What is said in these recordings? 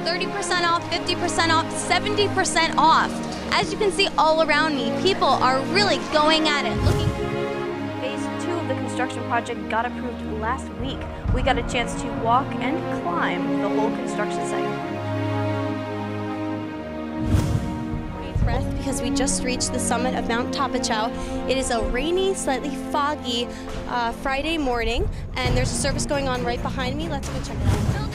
30% off, 50% off, 70% off. As you can see all around me, people are really going at it. Phase 2 of the construction project got approved last week. We got a chance to walk and climb the whole construction site. Breath because we just reached the summit of Mount Tapachao. It is a rainy, slightly foggy Friday morning, and there's a service going on right behind me. Let's go check it out.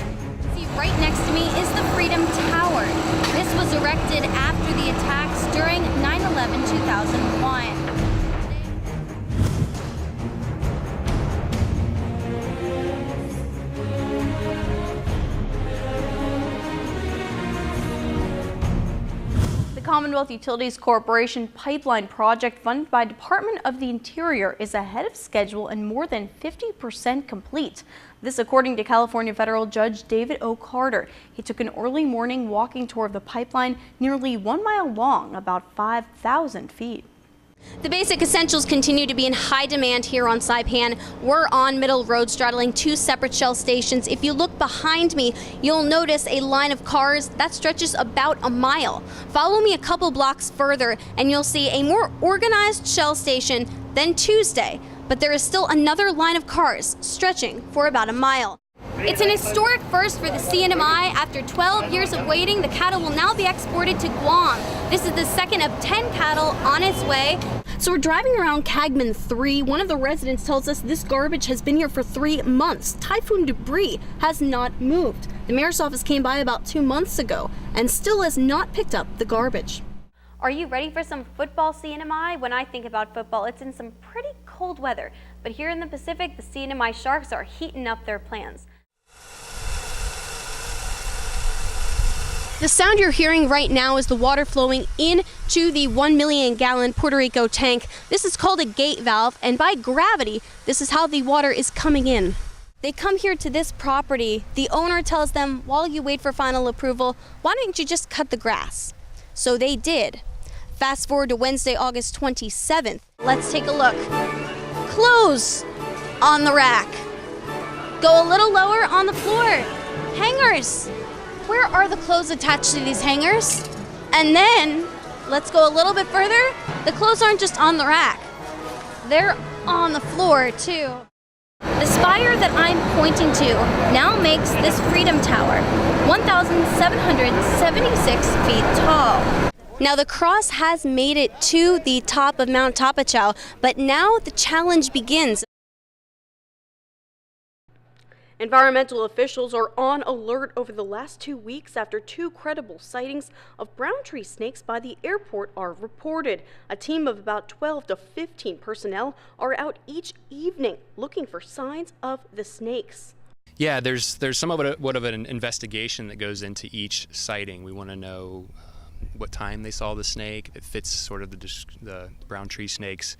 See, right next to me is the Freedom Tower. This was erected after the attacks during 9/11/2001. Commonwealth Utilities Corporation pipeline project funded by Department of the Interior is ahead of schedule and more than 50% complete. This according to California federal judge David O. Carter. He took an early morning walking tour of the pipeline nearly 1 mile long, about 5,000 feet. The basic essentials continue to be in high demand here on Saipan. We're on Middle Road straddling two separate Shell stations. If you look behind me, you'll notice a line of cars that stretches about a mile. Follow me a couple blocks further and you'll see a more organized Shell station than Tuesday. But there is still another line of cars stretching for about a mile. It's an historic first for the CNMI. After 12 years of waiting, the cattle will now be exported to Guam. This is the second of 10 cattle on its way. So we're driving around Cagman 3. One of the residents tells us this garbage has been here for 3 months. Typhoon debris has not moved. The mayor's office came by about 2 months ago and still has not picked up the garbage. Are you ready for some football, CNMI? When I think about football, it's in some pretty cold weather. But here in the Pacific, the CNMI Sharks are heating up their plans. The sound you're hearing right now is the water flowing into the 1 million gallon Puerto Rico tank. This is called a gate valve, and by gravity, this is how the water is coming in. They come here to this property. The owner tells them, while you wait for final approval, why don't you just cut the grass? So they did. Fast forward to Wednesday, August 27th. Let's take a look. Clothes on the rack. Go a little lower on the floor. Hangers. Where are the clothes attached to these hangers? And then, let's go a little bit further. The clothes aren't just on the rack. They're on the floor, too. The spire that I'm pointing to now makes this Freedom Tower 1,776 feet tall. Now, the cross has made it to the top of Mount Tapachao, but now the challenge begins. Environmental officials are on alert over the last 2 weeks after 2 credible sightings of brown tree snakes by the airport are reported. A team of about 12 to 15 personnel are out each evening looking for signs of the snakes. Yeah, there's somewhat of an investigation that goes into each sighting. We want to know what time they saw the snake. It fits sort of the brown tree snake's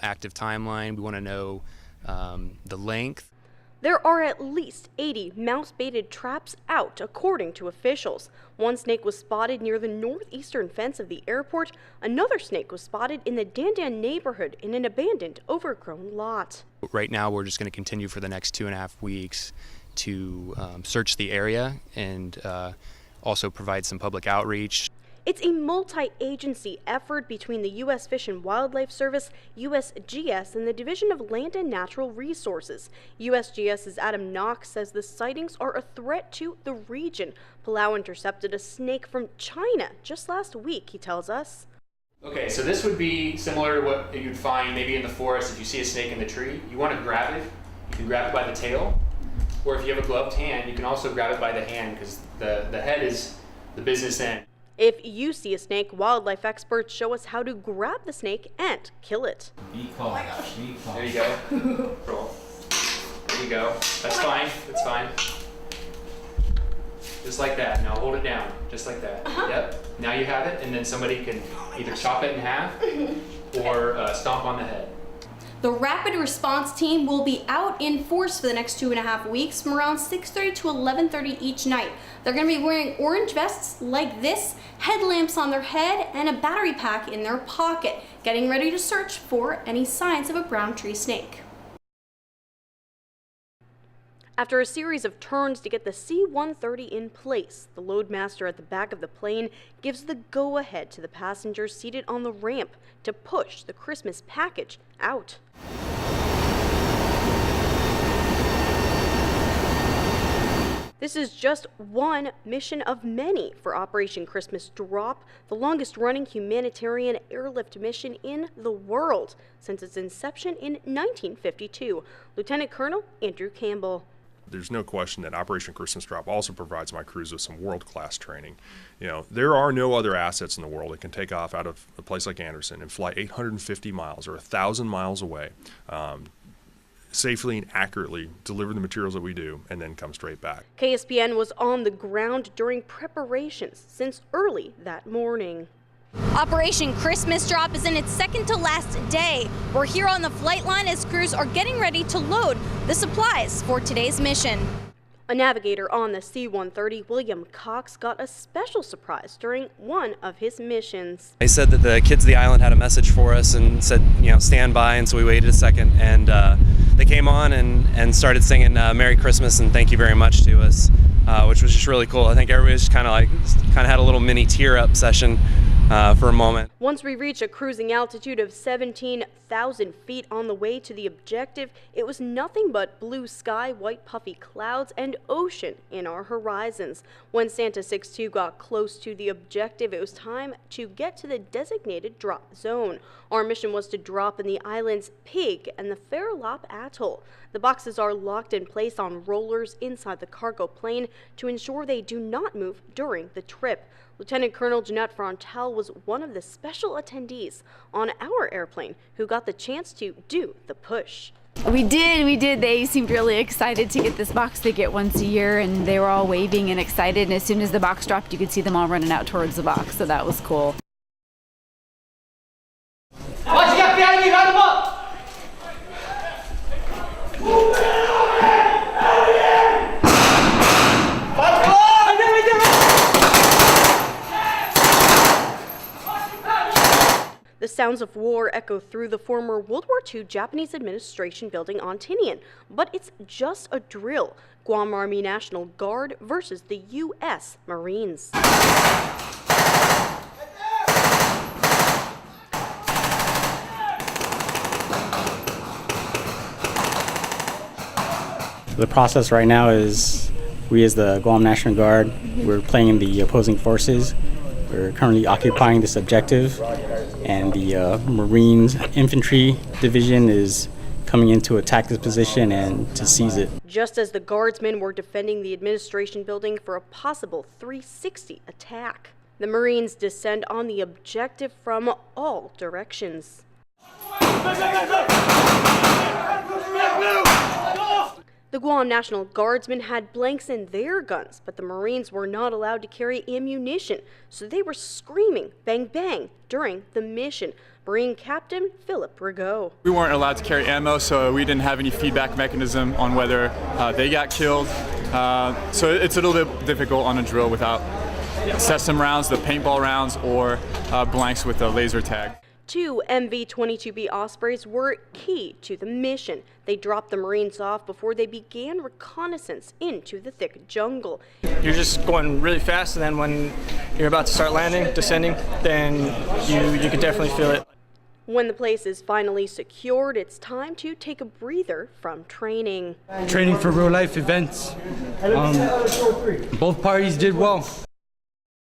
active timeline. We want to know the length. There are at least 80 mouse-baited traps out, according to officials. One snake was spotted near the northeastern fence of the airport. Another snake was spotted in the Dandan neighborhood in an abandoned, overgrown lot. Right now, we're just going to continue for the next 2.5 weeks to search the area and also provide some public outreach. It's a multi-agency effort between the U.S. Fish and Wildlife Service, USGS, and the Division of Land and Natural Resources. USGS's Adam Knox says the sightings are a threat to the region. Palau intercepted a snake from China just last week, he tells us. Okay, so this would be similar to what you'd find maybe in the forest if you see a snake in the tree. You want to grab it. You can grab it by the tail, or if you have a gloved hand, you can also grab it by the hand because the head is the business end. If you see a snake, wildlife experts show us how to grab the snake and kill it. Be calm. Oh my gosh. Be calm. There you go. Roll. There you go. That's fine. That's fine. Just like that. Now hold it down. Just like that. Yep. Now you have it, and then somebody can either chop it in half or stomp on the head. The rapid response team will be out in force for the next 2.5 weeks from around 6:30 to 11:30 each night. They're going to be wearing orange vests like this, headlamps on their head, and a battery pack in their pocket, getting ready to search for any signs of a brown tree snake. After a series of turns to get the C-130 in place, the loadmaster at the back of the plane gives the go-ahead to the passengers seated on the ramp to push the Christmas package out. This is just one mission of many for Operation Christmas Drop, the longest-running humanitarian airlift mission in the world since its inception in 1952. Lieutenant Colonel Andrew Campbell. There's no question that Operation Christmas Drop also provides my crews with some world-class training. There are no other assets in the world that can take off out of a place like Anderson and fly 850 miles or 1,000 miles away, safely and accurately deliver the materials that we do, and then come straight back. KSPN was on the ground during preparations since early that morning. Operation Christmas Drop is in its second to last day. We're here on the flight line as crews are getting ready to load the supplies for today's mission. A navigator on the C-130, William Cox, got a special surprise during one of his missions. They said that the kids of the island had a message for us and said, stand by, and so we waited a second, and they came on and started singing Merry Christmas and thank you very much to us, which was just really cool. I think everybody just kind of had a little mini tear-up session for a moment. Once we reached a cruising altitude of 17,000 feet on the way to the objective, it was nothing but blue sky, white puffy clouds, and ocean in our horizons. When Santa 6-2 got close to the objective, it was time to get to the designated drop zone. Our mission was to drop in the island's Pig and the Farallop Atoll. The boxes are locked in place on rollers inside the cargo plane to ensure they do not move during the trip. Lieutenant Colonel Jeanette Frontal was one of the special attendees on our airplane who got the chance to do the push. We did. They seemed really excited to get this box. They get once a year, and they were all waving and excited. And as soon as the box dropped, you could see them all running out towards the box, so that was cool. Watch, you got behind you, line them up! The sounds of war echo through the former World War II Japanese administration building on Tinian, but it's just a drill. Guam Army National Guard versus the U.S. Marines. The process right now is we, as the Guam National Guard, we're playing in the opposing forces. We're currently occupying this objective, and the Marines Infantry Division is coming in to attack this position and to seize it. Just as the guardsmen were defending the administration building for a possible 360 attack, the Marines descend on the objective from all directions. The Guam National Guardsmen had blanks in their guns, but the Marines were not allowed to carry ammunition, so they were screaming bang bang during the mission. Marine Captain Philip Rigaud. We weren't allowed to carry ammo, so we didn't have any feedback mechanism on whether they got killed. So it's a little bit difficult on a drill without system rounds, the paintball rounds, or blanks with a laser tag. 2 MV-22B Ospreys were key to the mission. They dropped the Marines off before they began reconnaissance into the thick jungle. You're just going really fast, and then when you're about to start landing, descending, then you can definitely feel it. When the place is finally secured, it's time to take a breather from training. Training for real life events. Both parties did well.